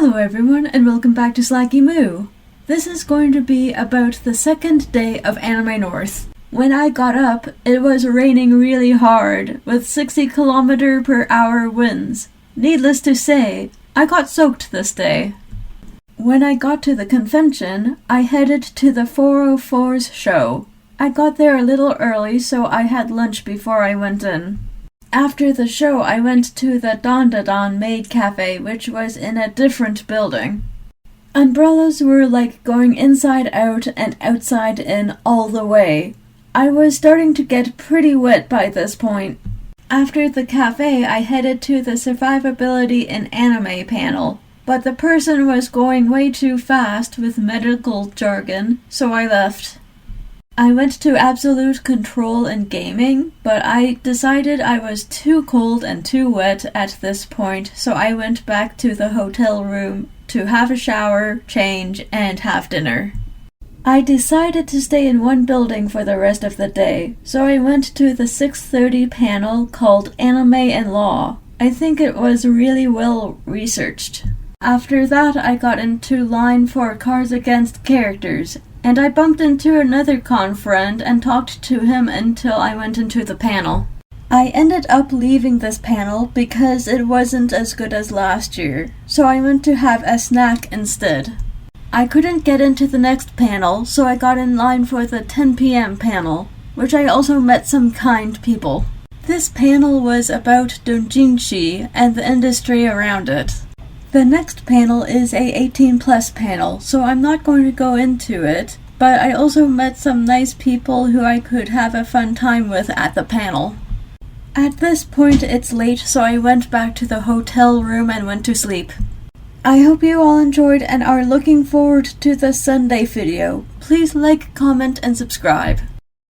Hello everyone and welcome back to Slacky Moo. This is going to be about the second day of Anime North. When I got up, it was raining really hard with 60km/h winds. Needless to say, I got soaked this day. When I got to the convention, I headed to the 404's show. I got there a little early so I had lunch before I went in. After the show, I went to the Dandadan Maid Cafe, which was in a different building. Umbrellas were like going inside out and outside in all the way. I was starting to get pretty wet by this point. After the cafe, I headed to the Survivability in Anime panel, but the person was going way too fast with medical jargon, so I left. I went to Absolute Control in Gaming, but I decided I was too cold and too wet at this point, so I went back to the hotel room to have a shower, change, and have dinner. I decided to stay in one building for the rest of the day, so I went to the 6:30 panel called Anime and Law. I think it was really well researched. After that, I got into line for Cards Against Characters, and I bumped into another con friend and talked to him until I went into the panel. I ended up leaving this panel because it wasn't as good as last year, so I went to have a snack instead. I couldn't get into the next panel, so I got in line for the 10 p.m. panel, which I also met some kind people. This panel was about doujinshi and the industry around it. The next panel is a 18+ panel, so I'm not going to go into it, but I also met some nice people who I could have a fun time with at the panel. At this point it's late, so I went back to the hotel room and went to sleep. I hope you all enjoyed and are looking forward to the Sunday video. Please like, comment, and subscribe.